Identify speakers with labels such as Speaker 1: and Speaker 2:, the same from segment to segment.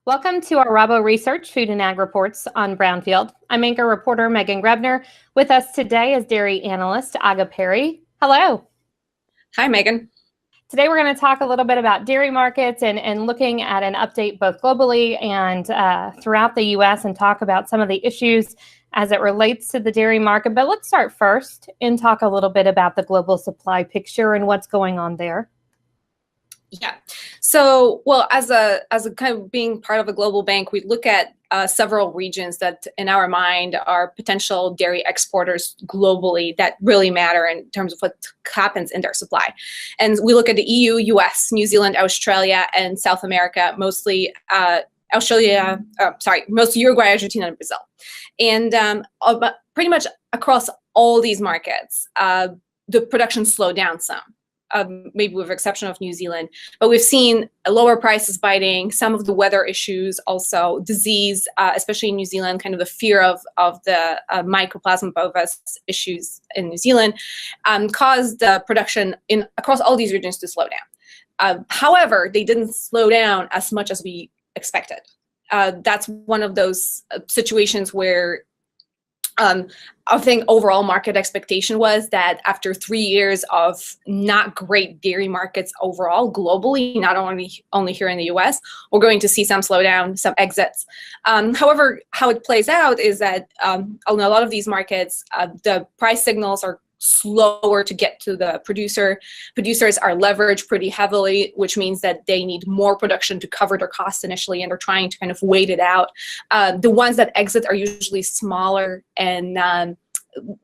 Speaker 1: Welcome to our RaboResearch Food and Ag Reports on Brownfield. I'm anchor reporter Meghan Grebner. With us today is Dairy Analyst Aga Perry. Hello.
Speaker 2: Hi, Meghan.
Speaker 1: Today we're going to talk a little bit about dairy markets and looking at an update both globally and throughout the U.S. and talk about some of the issues as it relates to the dairy market. But let's start first and talk a little bit about the global supply picture and what's going on there.
Speaker 2: Yeah. So, well, as a kind of being part of a global bank, we look at several regions that, in our mind, are potential dairy exporters globally that really matter in terms of what happens in their supply. And we look at the EU, US, New Zealand, Australia, and South America, mostly most Uruguay, Argentina, and Brazil. And pretty much across all these markets, the production slowed down some. Maybe with the exception of New Zealand, but we've seen lower prices biting, some of the weather issues, also disease, especially in New Zealand, kind of the fear of the mycoplasma bovis issues in New Zealand, caused the production across all these regions to slow down. However, they didn't slow down as much as we expected. That's one of those situations where I think overall market expectation was that after 3 years of not great dairy markets overall globally, not only here in the US, we're going to see some slowdown, some exits. However, how it plays out is that in a lot of these markets, the price signals are slower to get to the producer. Producers are leveraged pretty heavily, which means that they need more production to cover their costs initially, and they're trying to kind of wait it out. The ones that exit are usually smaller and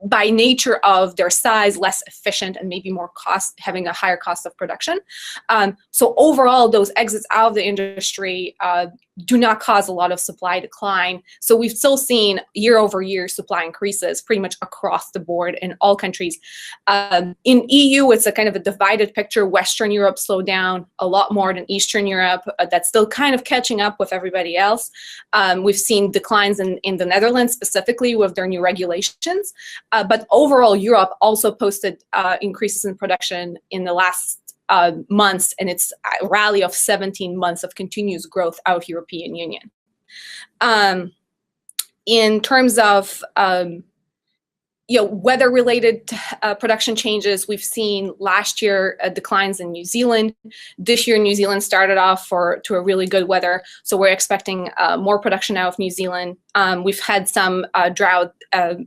Speaker 2: by nature of their size, less efficient and maybe more having a higher cost of production. So overall, those exits out of the industry do not cause a lot of supply decline. So we've still seen year-over-year supply increases pretty much across the board in all countries. In EU, it's a kind of a divided picture. Western Europe slowed down a lot more than Eastern Europe. That's still kind of catching up with everybody else. We've seen declines in the Netherlands specifically with their new regulations. But overall, Europe also posted increases in production in the last months, and it's a rally of 17 months of continuous growth out of European Union. In terms of weather-related production changes, we've seen last year declines in New Zealand. This year, New Zealand started off to a really good weather, so we're expecting more production out of New Zealand. We've had some drought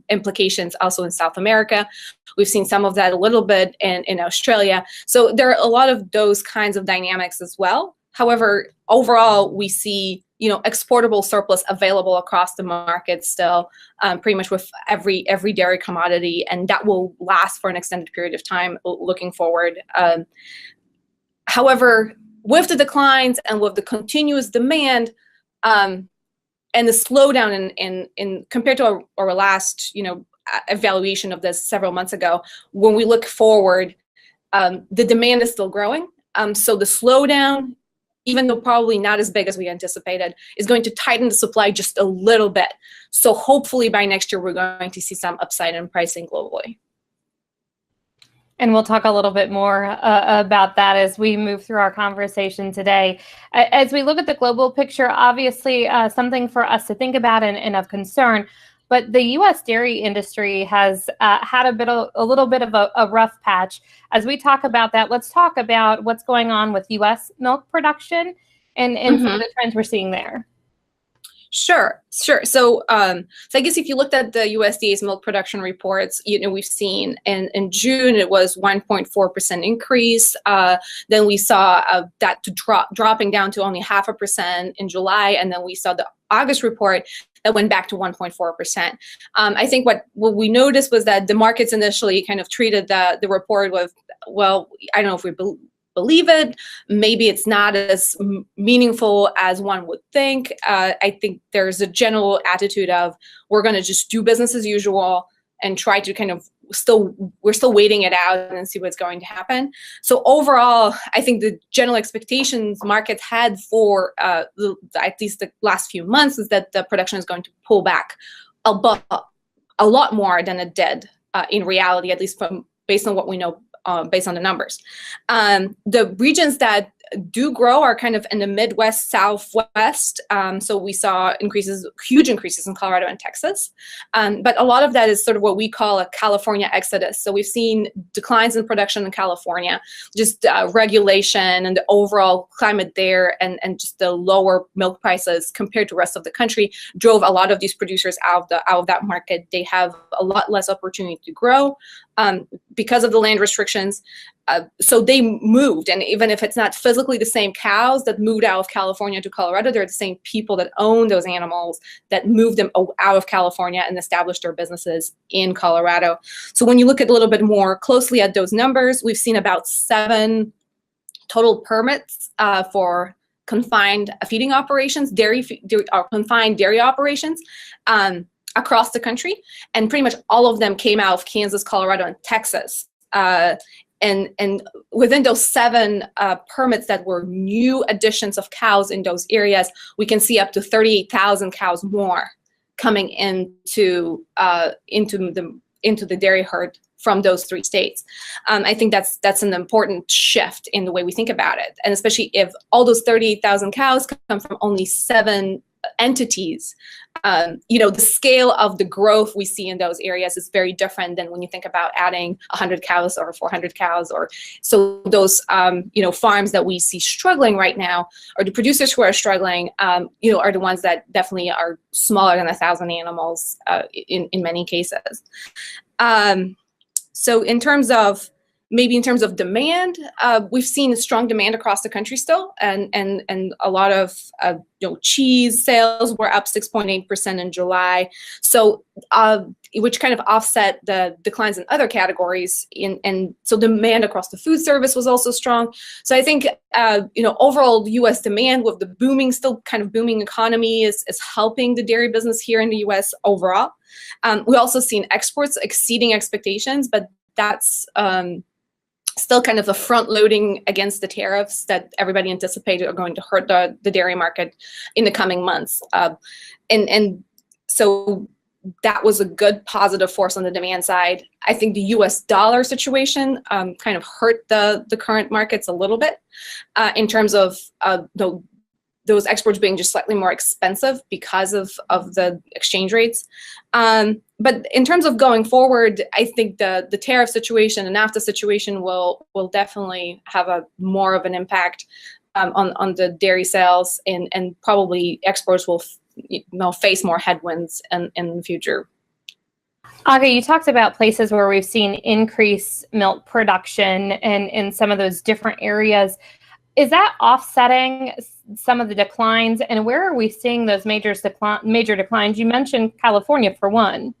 Speaker 2: implications also in South America. We've seen some of that a little bit in Australia. So there are a lot of those kinds of dynamics as well. However, overall, we see exportable surplus available across the market still, pretty much with every dairy commodity, and that will last for an extended period of time looking forward. However, with the declines and with the continuous demand and the slowdown in compared to our last evaluation of this several months ago, when we look forward, the demand is still growing. So the slowdown, even though probably not as big as we anticipated, is going to tighten the supply just a little bit. So hopefully by next year, we're going to see some upside in pricing globally.
Speaker 1: And we'll talk a little bit more about that as we move through our conversation today. As we look at the global picture, obviously something for us to think about and of concern. But the U.S. dairy industry has had a little bit of a rough patch. As we talk about that, let's talk about what's going on with U.S. milk production and some of the trends we're seeing there.
Speaker 2: Sure. So I guess if you looked at the USDA's milk production reports, we've seen in June it was 1.4% increase. Then we saw that dropping down to only 0.5% in July, and then we saw the August report that went back to 1.4%. I think what we noticed was that the markets initially kind of treated the report with, well, I don't know if we believe it. Maybe it's not as meaningful as one would think. I think there's a general attitude of we're going to just do business as usual and try to kind of we're still waiting it out and see what's going to happen. So overall, I think the general expectations markets had for at least the last few months is that the production is going to pull back a lot more than it did in reality, at least based on what we know based on the numbers. The regions that do grow are kind of in the Midwest, Southwest. So we saw huge increases in Colorado and Texas. But a lot of that is sort of what we call a California exodus. So we've seen declines in production in California, just regulation and the overall climate there, and just the lower milk prices compared to the rest of the country drove a lot of these producers out of that market. They have a lot less opportunity to grow because of the land restrictions. So they moved, and even if it's not physically the same cows that moved out of California to Colorado, they're the same people that own those animals that moved them out of California and established their businesses in Colorado. So when you look at a little bit more closely at those numbers, we've seen about 7 total permits for confined feeding operations, confined dairy operations across the country, and pretty much all of them came out of Kansas, Colorado, and Texas. And within those 7 permits that were new additions of cows in those areas, we can see up to 38,000 cows more coming into the dairy herd from those 3 states. I think that's an important shift in the way we think about it, and especially if all those 38,000 cows come from only 7 entities. The scale of the growth we see in those areas is very different than when you think about adding 100 cows or 400 cows. So those, farms that we see struggling right now, or the producers who are struggling, are the ones that definitely are smaller than 1,000 animals in many cases. So in terms of demand, we've seen strong demand across the country still, and a lot of cheese sales were up 6.8% in July. So which kind of offset the declines in other categories, and so demand across the food service was also strong. So I think overall U.S. demand with the still kind of booming economy is helping the dairy business here in the U.S. overall. We also seen exports exceeding expectations, but that's still kind of a front loading against the tariffs that everybody anticipated are going to hurt the dairy market in the coming months. And so that was a good positive force on the demand side. I think the US dollar situation kind of hurt the current markets a little bit in terms of those exports being just slightly more expensive because of the exchange rates. But in terms of going forward, I think the tariff situation and NAFTA situation will definitely have more of an impact on the dairy sales, and probably exports will face more headwinds in the future.
Speaker 1: Aga, you talked about places where we've seen increased milk production and in some of those different areas. Is that offsetting some of the declines, and where are we seeing those major declines? You mentioned California for one.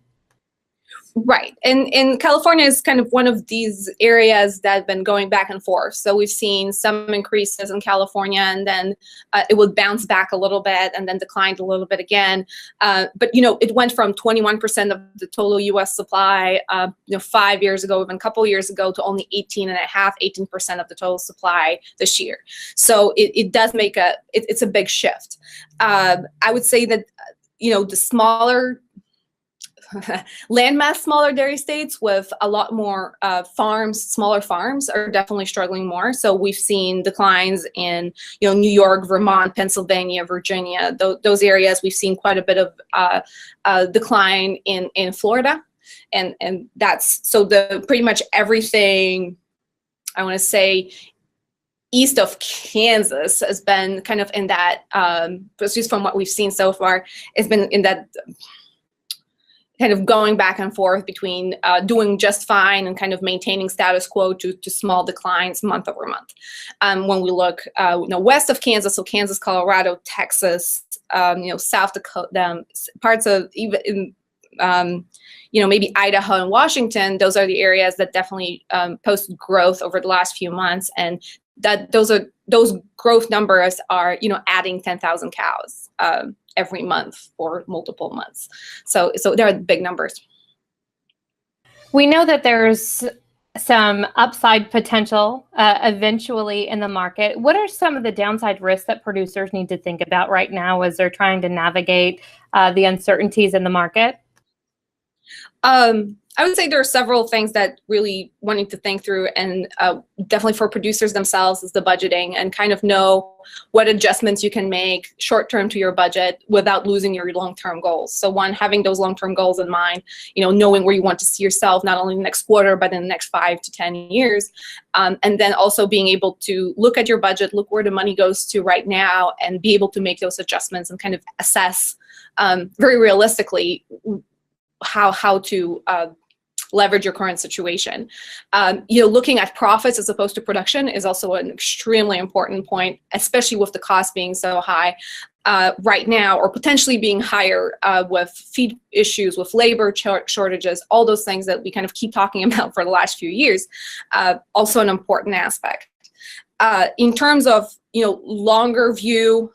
Speaker 2: Right. And California is kind of one of these areas that have been going back and forth. So we've seen some increases in California, and then it would bounce back a little bit and then declined a little bit again. But, it went from 21% of the total U.S. supply, 5 years ago, even a couple of years ago, to only 18% of the total supply this year. So it does make it's a big shift. I would say that, the smaller landmass, smaller dairy states with a lot more smaller farms are definitely struggling more. So we've seen declines in, New York, Vermont, Pennsylvania, Virginia, those areas. We've seen quite a bit of decline in Florida, and that's so pretty much everything, I want to say, east of Kansas has been kind of in that, just from what we've seen so far, it's been in that kind of going back and forth between doing just fine and kind of maintaining status quo to small declines month over month. When we look west of Kansas, so Kansas, Colorado, Texas, South Dakota, parts of even maybe Idaho and Washington, those are the areas that definitely posted growth over the last few months, and that those growth numbers are adding 10,000 cows every month for multiple months. So there are big numbers.
Speaker 1: We know that there's some upside potential eventually in the market. What are some of the downside risks that producers need to think about right now as they're trying to navigate the uncertainties in the market?
Speaker 2: I would say there are several things that really wanting to think through, and definitely for producers themselves is the budgeting, and kind of know what adjustments you can make short term to your budget without losing your long-term goals. So one, having those long-term goals in mind, knowing where you want to see yourself, not only in the next quarter, but in the next 5 to 10 years. And then also being able to look at your budget, look where the money goes to right now, and be able to make those adjustments and kind of assess very realistically how to leverage your current situation. Looking at profits as opposed to production is also an extremely important point, especially with the cost being so high right now, or potentially being higher with feed issues, with labor shortages, all those things that we kind of keep talking about for the last few years. Also an important aspect. In terms of longer view,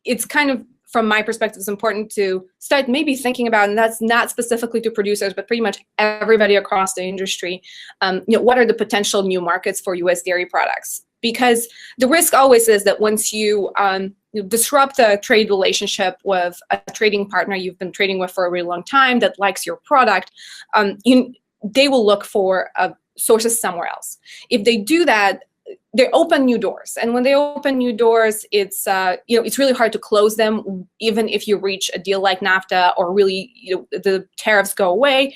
Speaker 2: it's kind of, from my perspective, it's important to start maybe thinking about, and that's not specifically to producers, but pretty much everybody across the industry, what are the potential new markets for U.S. dairy products? Because the risk always is that once you disrupt a trade relationship with a trading partner you've been trading with for a really long time that likes your product, they will look for sources somewhere else. If they do that, they open new doors, and when they open new doors, it's really hard to close them. Even if you reach a deal like NAFTA, or really the tariffs go away,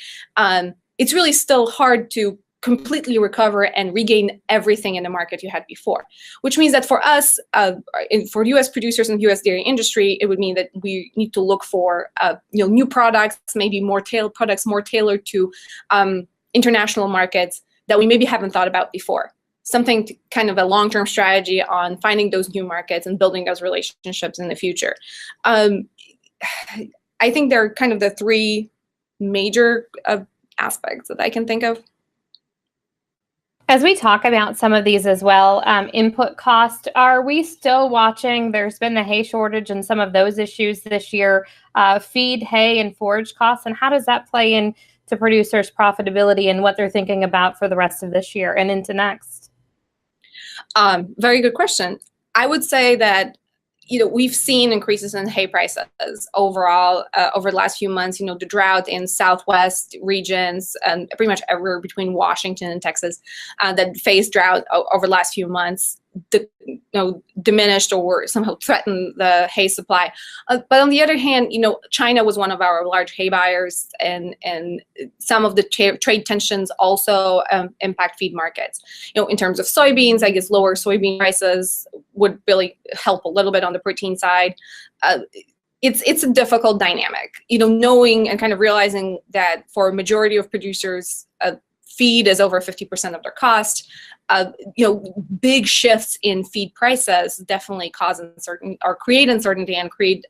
Speaker 2: it's really still hard to completely recover and regain everything in the market you had before. Which means that for us, for U.S. producers and U.S. dairy industry, it would mean that we need to look for new products, maybe more tailored to international markets that we maybe haven't thought about before. Something to kind of a long-term strategy on finding those new markets and building those relationships in the future. I think they're kind of the three major aspects that I can think of.
Speaker 1: As we talk about some of these as well, input cost, are we still watching? There's been the hay shortage and some of those issues this year, feed, hay, and forage costs, and how does that play into producers' profitability and what they're thinking about for the rest of this year and into next?
Speaker 2: Very good question. I would say that we've seen increases in hay prices overall over the last few months. The drought in Southwest regions and pretty much everywhere between Washington and Texas that faced drought over the last few months diminished or somehow threatened the hay supply. But on the other hand, China was one of our large hay buyers, and some of the trade tensions also impact feed markets. In terms of soybeans, I guess lower soybean prices would really help a little bit on the protein side. It's a difficult dynamic, knowing and kind of realizing that for a majority of producers, feed is over 50% of their cost. Big shifts in feed prices definitely cause uncertainty or create uncertainty and create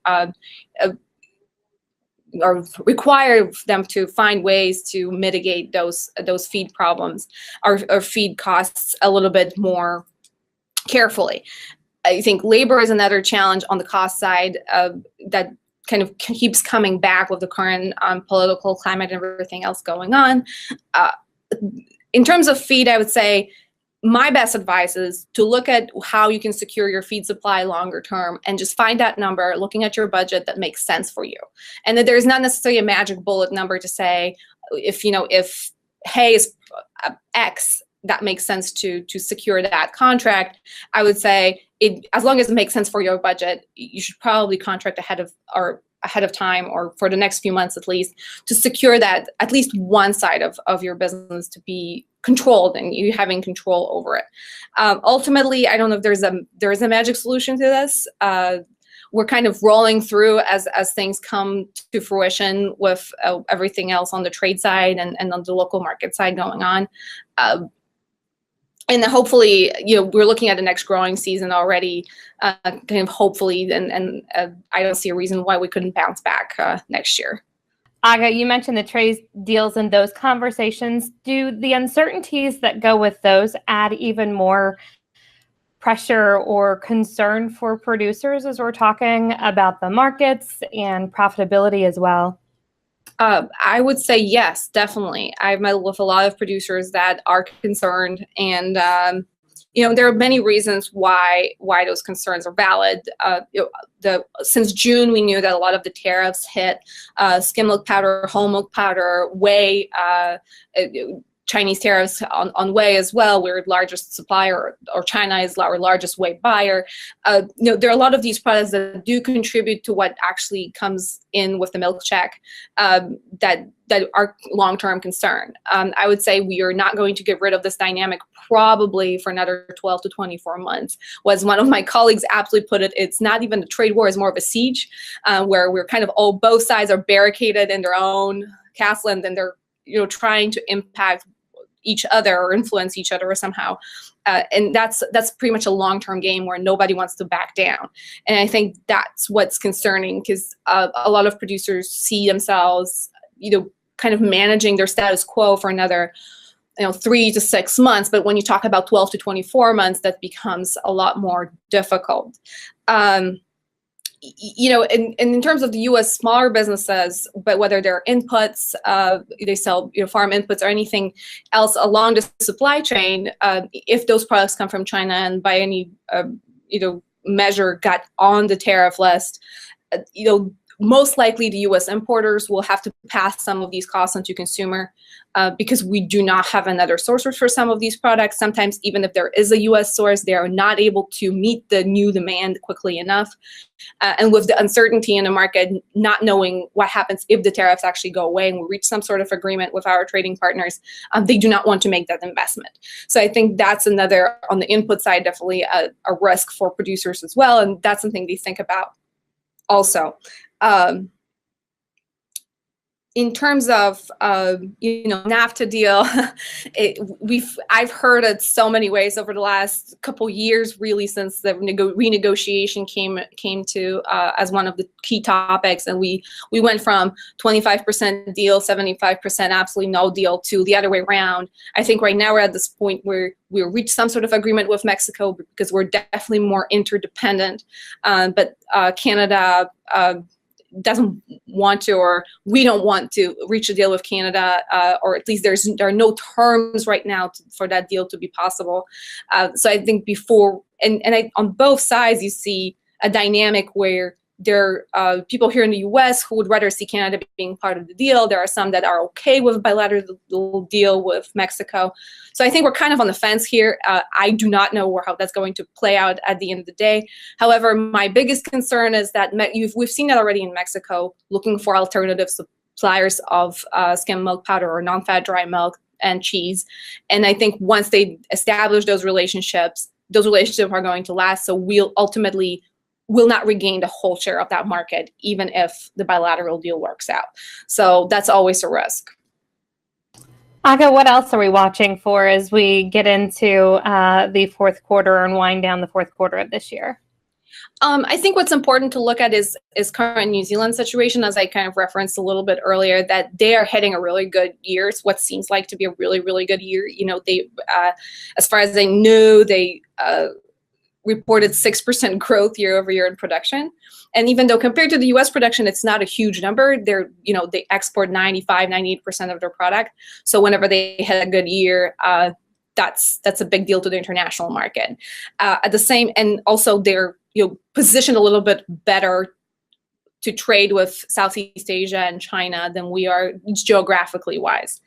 Speaker 2: or require them to find ways to mitigate those feed problems or feed costs a little bit more carefully. I think labor is another challenge on the cost side that kind of keeps coming back with the current political climate and everything else going on. In terms of feed, I would say my best advice is to look at how you can secure your feed supply longer term and just find that number, looking at your budget that makes sense for you. And that there's not necessarily a magic bullet number to say, if hay is X, that makes sense to secure that contract. I would say as long as it makes sense for your budget, you should probably contract ahead of time, or for the next few months at least, to secure that at least one side of your business to be controlled and you having control over it. Ultimately, I don't know if there is a magic solution to this. We're kind of rolling through as things come to fruition with everything else on the trade side and on the local market side going on. And hopefully, we're looking at the next growing season already, kind of hopefully, and I don't see a reason why we couldn't bounce back next year.
Speaker 1: Aga, you mentioned the trade deals and those conversations. Do the uncertainties that go with those add even more pressure or concern for producers as we're talking about the markets and profitability as well?
Speaker 2: I would say yes, definitely. I've met with a lot of producers that are concerned, and there are many reasons why those concerns are valid. Since June, we knew that a lot of the tariffs hit skim milk powder, whole milk powder, whey, Chinese tariffs on whey as well. We're the largest supplier, or China is our largest whey buyer. There are a lot of these products that do contribute to what actually comes in with the milk check that are long-term concern. I would say we are not going to get rid of this dynamic probably for another 12 to 24 months. Was one of my colleagues aptly put it, it's not even a trade war, it's more of a siege, where we're kind of both sides are barricaded in their own castle, and then they're trying to impact each other or influence each other somehow. And that's pretty much a long-term game where nobody wants to back down. And I think that's what's concerning, because a lot of producers see themselves, kind of managing their status quo for another 3 to 6 months. But when you talk about 12 to 24 months, that becomes a lot more difficult. In terms of the U.S. smaller businesses, but whether they're inputs, they sell farm inputs or anything else along the supply chain, if those products come from China and by any measure got on the tariff list, most likely the U.S. importers will have to pass some of these costs on to consumer, because we do not have another source for some of these products. Sometimes even if there is a U.S. source, they are not able to meet the new demand quickly enough. And with the uncertainty in the market, not knowing what happens if the tariffs actually go away and we reach some sort of agreement with our trading partners, they do not want to make that investment. So I think that's another, on the input side, definitely a risk for producers as well. And that's something they think about also. In terms of NAFTA deal, I've heard it so many ways over the last couple years, really, since the renegotiation came to as one of the key topics, and we went from 25% deal, 75% absolutely no deal, to the other way around. I think right now we're at this point where we reached some sort of agreement with Mexico because we're definitely more interdependent, but Canada doesn't want to, or we don't want to reach a deal with Canada, or at least there are no terms right now for that deal to be possible. So I think on both sides, you see a dynamic where there are people here in the U.S. who would rather see Canada being part of the deal. There are some that are okay with a bilateral deal with Mexico. So I think we're kind of on the fence here. I do not know how that's going to play out at the end of the day. However, my biggest concern is that we've seen that already in Mexico, looking for alternative suppliers of skim milk powder or non-fat dry milk and cheese. And I think once they establish those relationships are going to last. So we'll ultimately will not regain the whole share of that market, even if the bilateral deal works out. So that's always a risk.
Speaker 1: Aga, what else are we watching for as we get into the fourth quarter and wind down the fourth quarter of this year?
Speaker 2: I think what's important to look at is current New Zealand situation, as I kind of referenced a little bit earlier, that they are heading a really good year. It's what seems like to be a really, really good year. They, as far as I know, they reported 6% growth year over year in production. And even though compared to the US production, it's not a huge number, they export 95, 98% of their product. So whenever they had a good year, that's a big deal to the international market. And also they're positioned a little bit better to trade with Southeast Asia and China than we are geographically wise.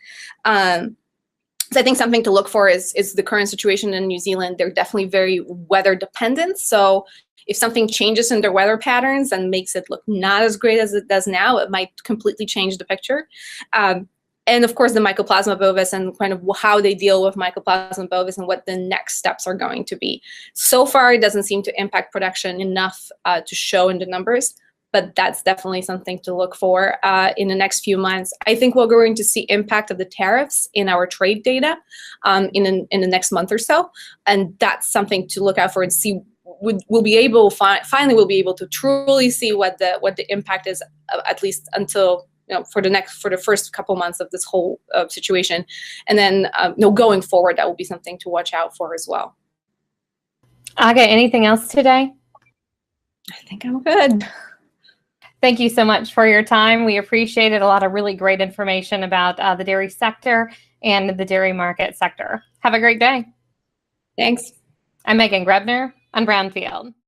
Speaker 2: So I think something to look for is the current situation in New Zealand. They're definitely very weather dependent. So if something changes in their weather patterns and makes it look not as great as it does now, it might completely change the picture. And of course, the Mycoplasma bovis and kind of how they deal with Mycoplasma bovis and what the next steps are going to be. So far, it doesn't seem to impact production enough to show in the numbers. But that's definitely something to look for in the next few months. I think we're going to see impact of the tariffs in our trade data in the next month or so, and that's something to look out for and see. We'll be able to truly see what the impact is, at least until for the first couple months of this whole situation, and then going forward, that will be something to watch out for as well.
Speaker 1: Aga, anything else today?
Speaker 2: I think I'm good.
Speaker 1: Thank you so much for your time. We appreciated a lot of really great information about the dairy sector and the dairy market sector. Have a great day.
Speaker 2: Thanks.
Speaker 1: I'm Meghan Grebner on Brownfield.